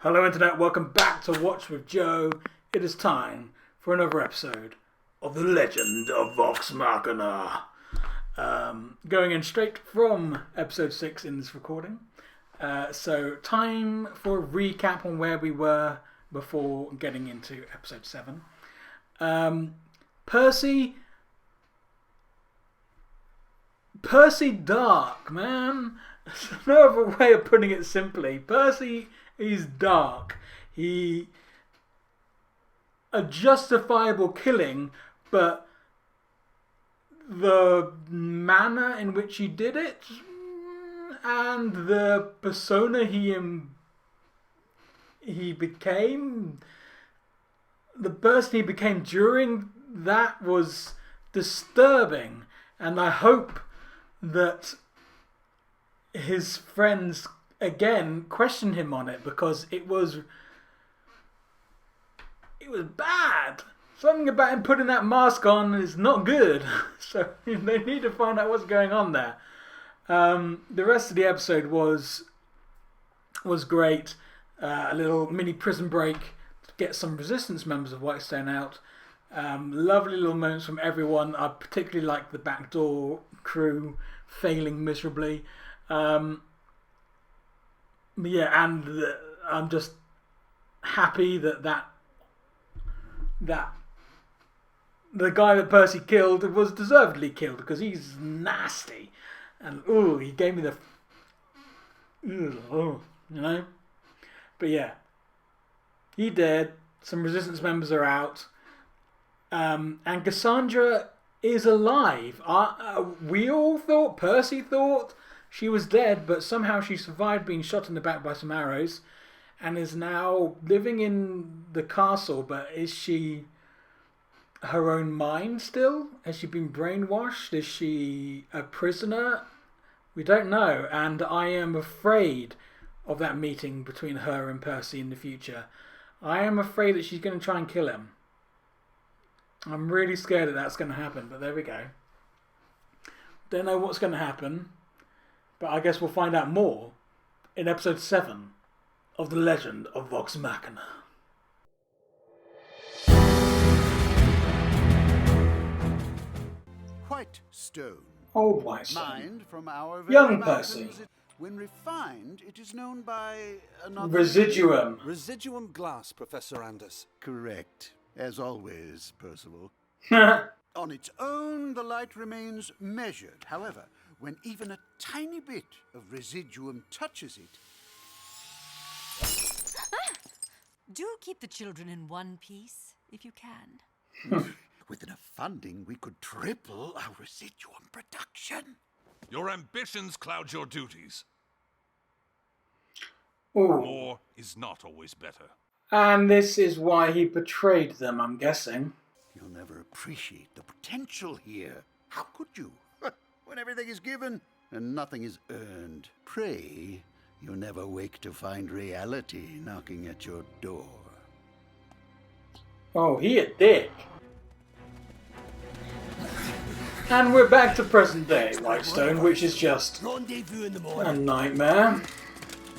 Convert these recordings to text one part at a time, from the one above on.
Hello Internet, welcome back to Watch with Joe. It is time for another episode of The Legend of VOX MACHINA. Going in straight from episode 6 in this recording. So time for a recap on where we were before getting into episode 7. Percy Dark, man. There's no other way of putting it simply. Percy is dark. A justifiable killing, but the manner in which he did it and the persona he became, the person he became during that was disturbing, and I hope that his friends again question him on it, because it was bad. Something about him putting that mask on is not good. So they need to find out what's going on there. The rest of the episode was great. A little mini prison break to get some resistance members of Whitestone out. Lovely little moments from everyone. I particularly like the backdoor crew failing miserably. I'm just happy that the guy that Percy killed was deservedly killed, because he's nasty, and he gave me the But yeah, he dead. Some resistance members are out, and Cassandra is alive. We all thought, Percy thought, she was dead, but somehow she survived being shot in the back by some arrows and is now living in the castle. But is she her own mind still? Has she been brainwashed? Is she a prisoner? We don't know, and I am afraid of that meeting between her and Percy in the future. I am afraid that she's going to try and kill him. I'm really scared that that's going to happen, but there we go. Don't know what's going to happen. But I guess we'll find out more in episode 7 of The Legend of VOX MACHINA. White stone. Old Whitestone. Mined from our very Young mountains. Percy. When refined, it is known by another Residuum. Residuum glass, Professor Anders. Correct, as always, Percival. On its own, the light remains measured. However, when even a tiny bit of residuum touches it... Do keep the children in one piece, if you can. With enough funding, we could triple our residuum production. Your ambitions cloud your duties. Ooh. More is not always better. And this is why he betrayed them, I'm guessing. You'll never appreciate the potential here. How could you? When everything is given and nothing is earned. Pray you never wake to find reality knocking at your door. Oh, he a dick. And we're back to present day Whitestone, which is just Rendezvous in the a morning. nightmare.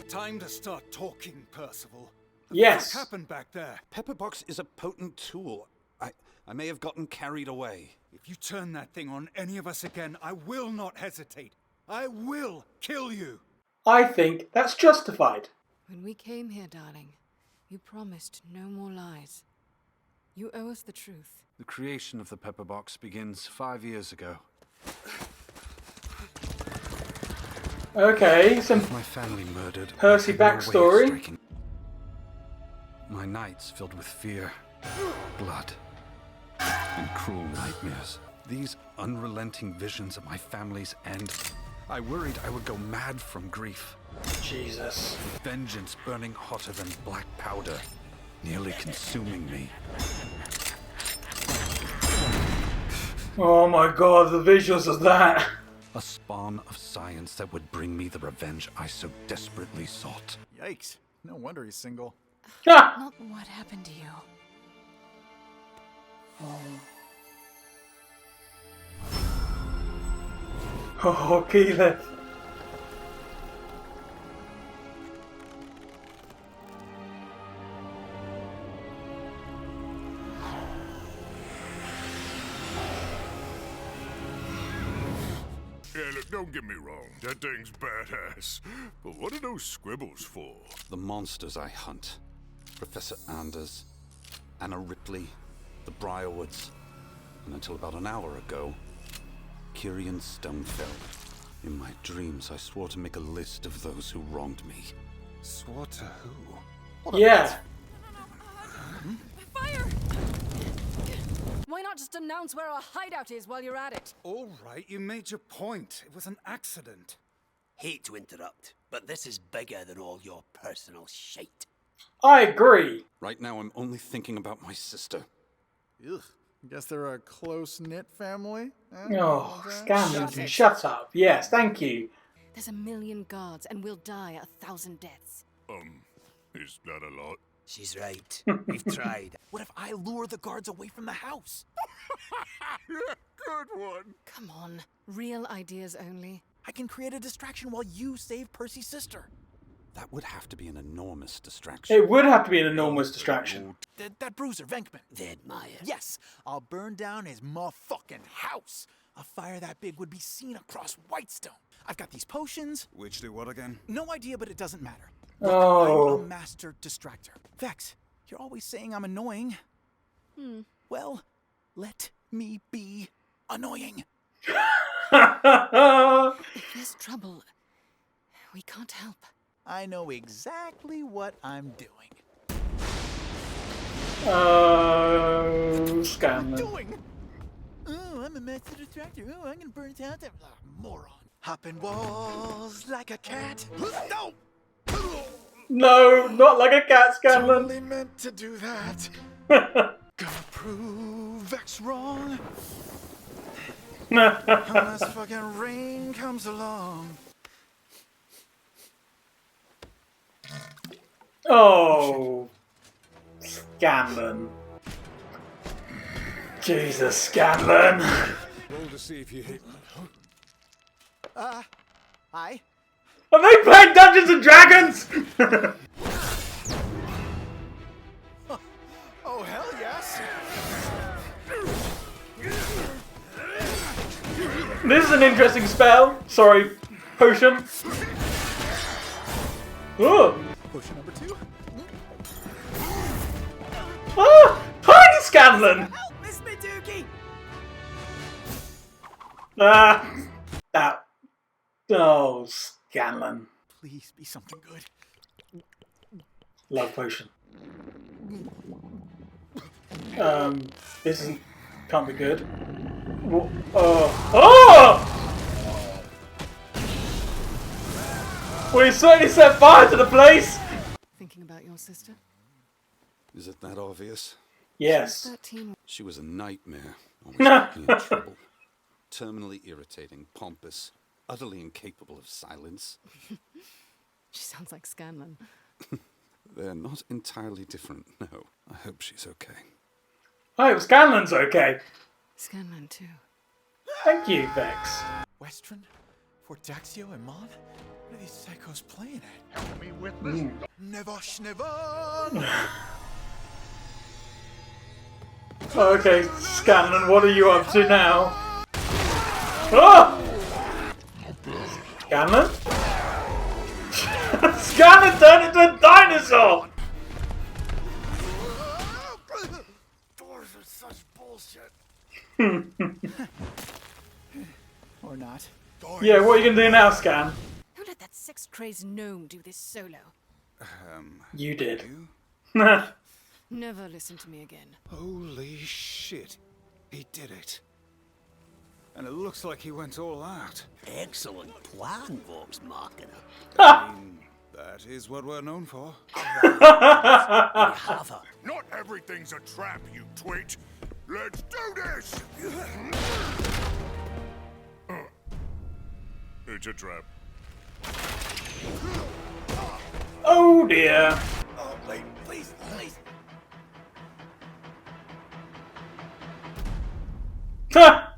Time to start talking, Percival. Yes. What happened back there? Pepperbox is a potent tool. I may have gotten carried away. If you turn that thing on any of us again, I will not hesitate. I will kill you. I think that's justified. When we came here, darling, you promised no more lies. You owe us the truth. The creation of the Pepperbox begins 5 years ago. Okay, some My family murdered. Percy I had no way of backstory. striking. My nights filled with fear, blood, and cruel nightmares. These unrelenting visions of my family's end. I worried I would go mad from grief. Jesus. Vengeance burning hotter than black powder, nearly consuming me. Oh my god, the visuals of that. A spawn of science that would bring me the revenge I so desperately sought. Yikes. No wonder he's single. Ah! Not what happened to you. Oh, Keyleth. Yeah, look, don't get me wrong. That thing's badass. But what are those scribbles for? The monsters I hunt. Professor Anders, Anna Ripley, the Briarwoods, and until about an hour ago, Kyrian Stonefell. In my dreams, I swore to make a list of those who wronged me. Swore to who? Yeah. Fire! Why not just announce where our hideout is while you're at it? All right, you made your point. It was an accident. Hate to interrupt, but this is bigger than all your personal shite. I agree. Right now, I'm only thinking about my sister. Ugh. Guess they're a close-knit family? Oh, Scanbo, shut up. Yes, thank you. There's 1 million guards, and we'll die 1,000 deaths. Is that a lot? She's right. We've tried. What if I lure the guards away from the house? Good one. Come on, real ideas only. I can create a distraction while you save Percy's sister. That would have to be an enormous distraction. It would have to be an enormous distraction. That bruiser, Venkman. The admire. Yes, I'll burn down his motherfucking house. A fire that big would be seen across Whitestone. I've got these potions. Which do what again? No idea, but it doesn't matter. Look, Oh. I'm a master distractor. Vex, you're always saying I'm annoying. Well, let me be annoying. If there's trouble, we can't help. I know exactly what I'm doing. Scanlan. Doing? Oh, I'm a master distractor. Oh, I'm gonna burn it out. Moron. Hopping walls like a cat. No! No, not like a cat, Scanlan. Totally meant to do that. Gonna prove Vex wrong. Unless fucking rain comes along. Oh, Scanlan. Jesus, Scanlan. Roll to see if you hit me. Hi. Are they playing Dungeons and Dragons? Oh, hell yes. This is an interesting spell. Sorry, potion. Oh. Potion number 2. Ah, tiny Scanlan. Help, miss me, Dookie. Ah, that. Oh, Scanlan. Please be something good. Love potion. This isn't. Can't be good. Oh! Well, he certainly set fire to the place. Thinking about your sister? Is it that obvious? Yes. 13. She was a nightmare. Always got me in trouble. Terminally irritating, pompous, utterly incapable of silence. She sounds like Scanlan. They're not entirely different, no. I hope she's okay. I hope Scanlan's okay. Scanlan, too. Thank you, Vex. Western? For Daxio and Mon? What are these psychos playing at? Help me with this. Never schnever! Okay, Scanlan, what are you up to now? Oh! Scanlan? Scanlan turned into a dinosaur! Doors are such bullshit. Or not. Yeah, what are you gonna do now, Scan? Who let that sex-crazed gnome do this solo? You did. You? Never listen to me again. Holy shit. He did it. And it looks like he went all out. Excellent plan, VOX MACHINA. I mean, that is what we're known for. We have her. Not everything's a trap, you twit. Let's do this. It's a trap. Oh dear. Oh, wait, please, please. Ha!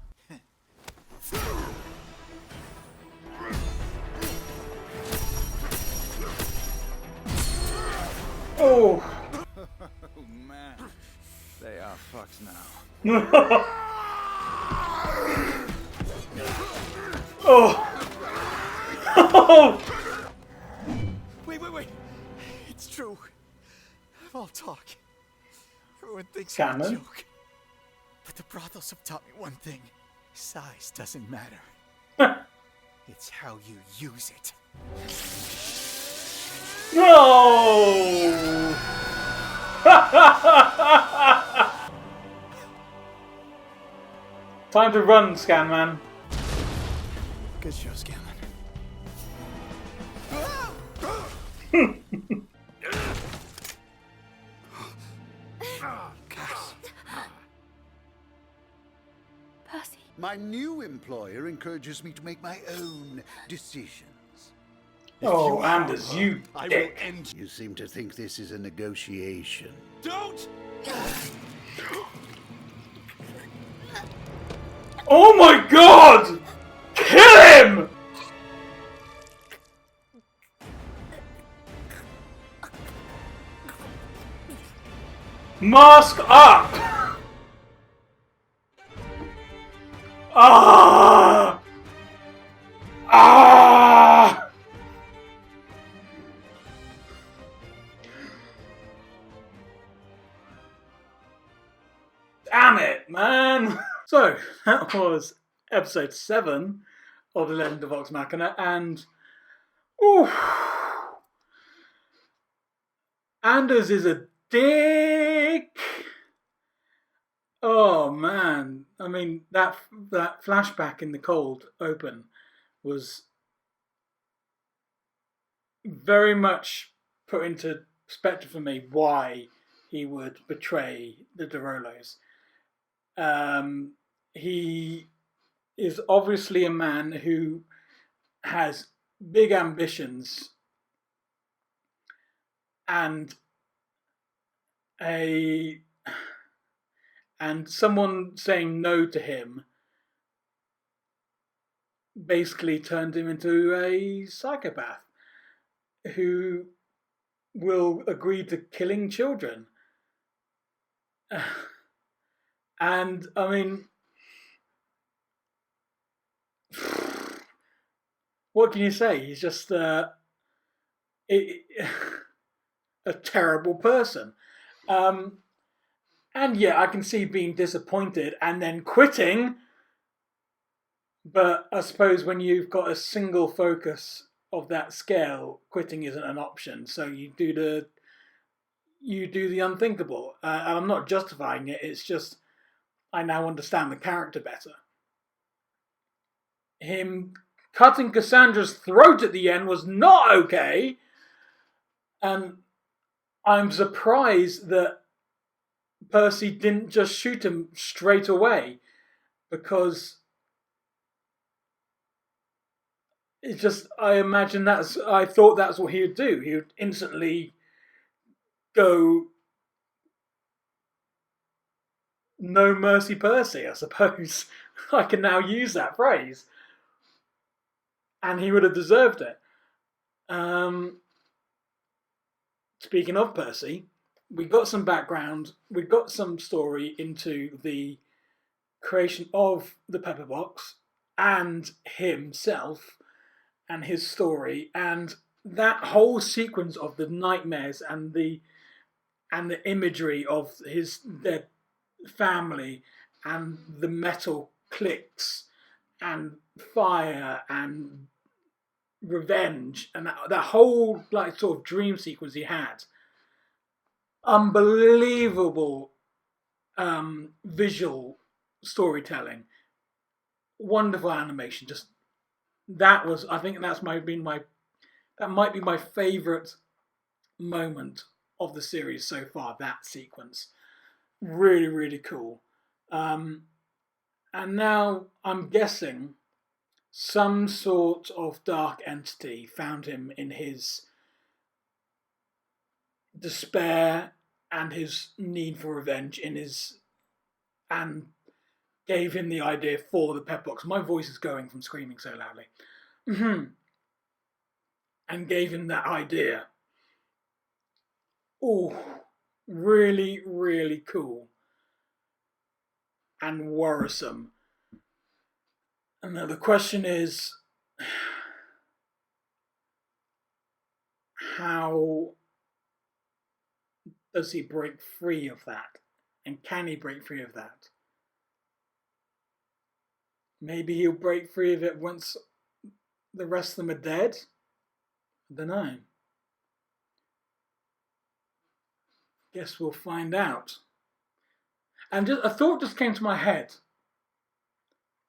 Oh. Oh man, they are fucked now. Oh! Oh! Wait. It's true. All talk. Everyone thinks I'm a Canon. joke. But the brothels have taught me one thing. Size doesn't matter. It's how you use it. No! Time to run, Scanman. Good show, Scanlan. Percy. My new employer encourages me to make my own decisions. Oh, Anders, you I will dick. end you. You seem to think this is a negotiation. Don't! Oh my god! Kill him! Mask up! Ah! Ah! Damn it, man! So, that was episode 7 of The Legend of VOX MACHINA, and ooh, Anders is a dick. Oh man, I mean that flashback in the cold open was very much put into perspective for me why he would betray the Derolos. He is obviously a man who has big ambitions and someone saying no to him basically turned him into a psychopath who will agree to killing children. And I mean, what can you say? He's just a terrible person. And yeah, I can see being disappointed and then quitting. But I suppose when you've got a single focus of that scale, quitting isn't an option. So you do the unthinkable. And I'm not justifying it. It's just I now understand the character better. Him cutting Cassandra's throat at the end was not okay. And I'm surprised that Percy didn't just shoot him straight away, because it's just, I thought that's what he would do. He would instantly go no mercy Percy, I suppose. I can now use that phrase. And he would have deserved it. Speaking of Percy, we got some background, we got some story into the creation of the Pepper Box and himself and his story, and that whole sequence of the nightmares and the imagery of his dead family and the metal clicks and fire and revenge and that whole like sort of dream sequence he had. Unbelievable visual storytelling, wonderful animation. Just that was, I think that might be my favorite moment of the series so far. That sequence, really, really cool. And now I'm guessing some sort of dark entity found him in his despair and his need for revenge and gave him the idea for the pep box. My voice is going from screaming so loudly. And gave him that idea. Oh, really, really cool and worrisome. And now the question is, how does he break free of that? And can he break free of that? Maybe he'll break free of it once the rest of them are dead? I don't know. Guess we'll find out. And just a thought just came to my head.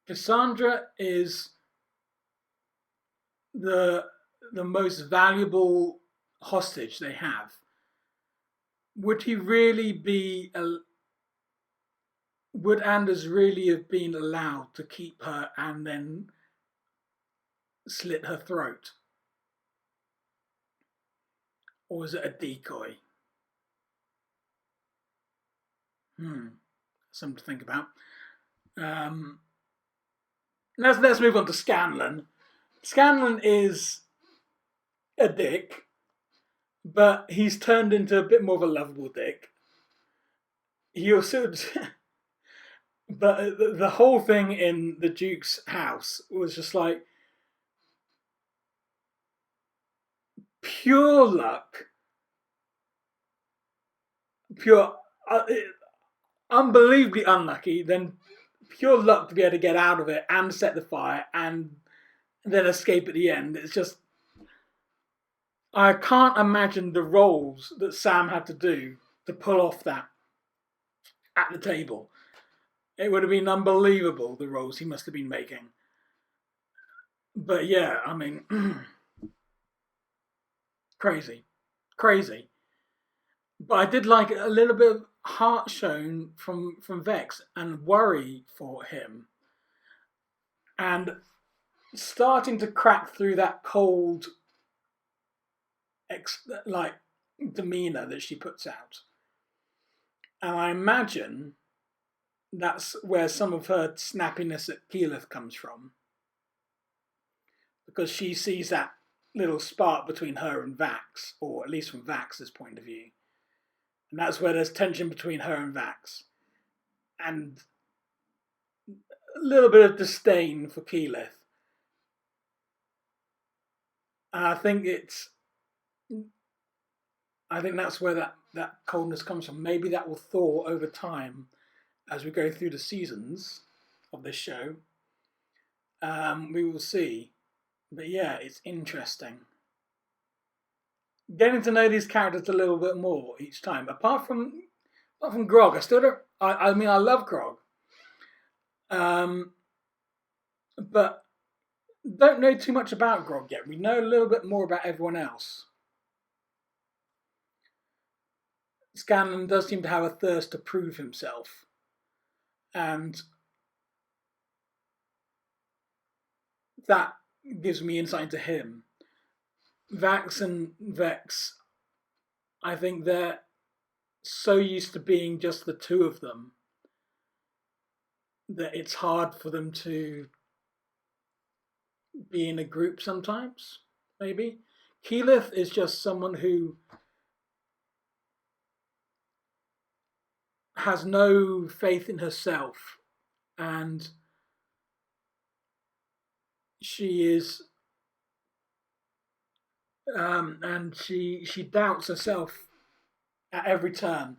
Cassandra is the most valuable hostage they have. Would he really be would Anders really have been allowed to keep her and then slit her throat? Or was it a decoy? Something to think about. Let's move on to Scanlan. Scanlan is a dick, but he's turned into a bit more of a lovable dick. He also... But the whole thing in the Duke's house was just like pure luck, pure unbelievably unlucky, then pure luck to be able to get out of it and set the fire and then escape at the end. It's just, I can't imagine the roles that Sam had to do to pull off that at the table. It would have been unbelievable, the roles he must have been making. But yeah, I mean, crazy. But I did like a little bit of heart shown from Vex and worry for him. And starting to crack through that cold, demeanour that she puts out. And I imagine that's where some of her snappiness at Keyleth comes from. Because she sees that little spark between her and Vax, or at least from Vax's point of view. And that's where there's tension between her and Vax. And a little bit of disdain for Keyleth. And I think that's where that coldness comes from. Maybe that will thaw over time as we go through the seasons of this show. We will see. But yeah, it's interesting. Getting to know these characters a little bit more each time. Apart from Grog, I still don't... I mean, I love Grog. But don't know too much about Grog yet. We know a little bit more about everyone else. Scanlan does seem to have a thirst to prove himself. And that gives me insight into him. Vax and Vex, I think they're so used to being just the two of them that it's hard for them to be in a group sometimes, maybe. Keyleth is just someone who has no faith in herself, and she is and she doubts herself at every turn.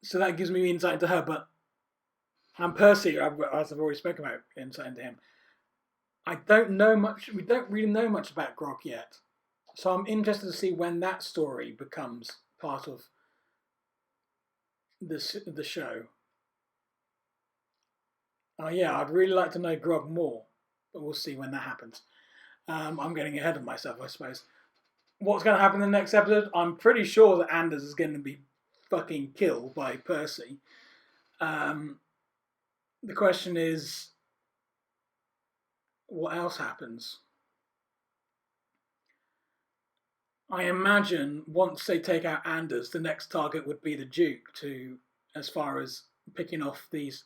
So that gives me insight into her. But Percy, as I've already spoken about, insight into him. I don't know much. We don't really know much about Grog yet, so I'm interested to see when that story becomes part of the show. Oh yeah, I'd really like to know Grog more, but we'll see when that happens. I'm getting ahead of myself, I suppose. What's going to happen in the next episode? I'm pretty sure that Anders is going to be fucking killed by Percy. The question is, what else happens? I imagine once they take out Anders, the next target would be the Duke, as far as picking off these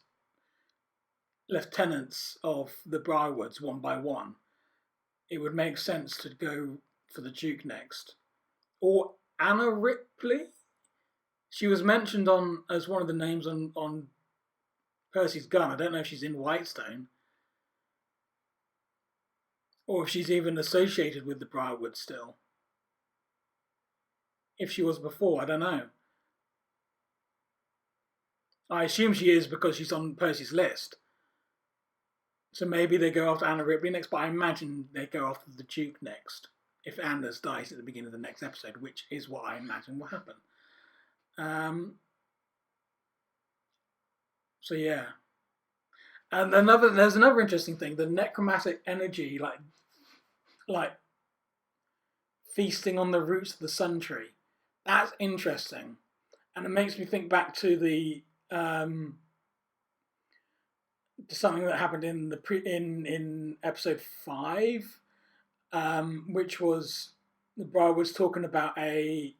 lieutenants of the Briarwoods one by one. It would make sense to go for the Duke next. Or Anna Ripley? She was mentioned as one of the names on Percy's gun. I don't know if she's in Whitestone. Or if she's even associated with the Briarwood still. If she was before, I don't know. I assume she is because she's on Percy's list. So maybe they go after Anna Ripley next, but I imagine they go after the Duke next. If Anders dies at the beginning of the next episode, which is what I imagine will happen. So yeah. And there's another interesting thing, the necromantic energy, like feasting on the roots of the sun tree. That's interesting. And it makes me think back to to something that happened in in episode 5, which was the Briarwood's talking about a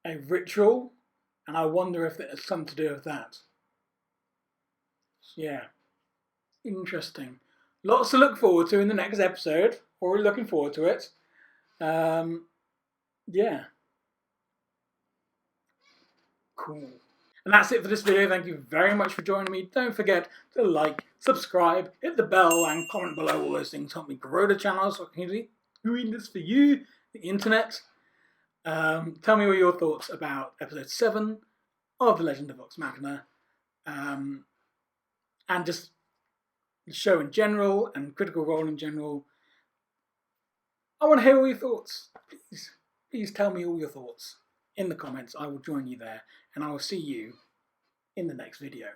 ritual, and I wonder if it has something to do with that. Yeah, interesting. Lots to look forward to in the next episode. Already looking forward to it. Yeah. Cool. And that's it for this video. Thank you very much for joining me. Don't forget to like, subscribe, hit the bell, and comment below. All those things help me grow the channel so I can keep doing this for you, the internet. Tell me what your thoughts about episode 7 of The Legend of Vox Machina, and just the show in general and Critical Role in general. I want to hear all your thoughts. Please tell me all your thoughts in the comments. I will join you there, and I will see you in the next video.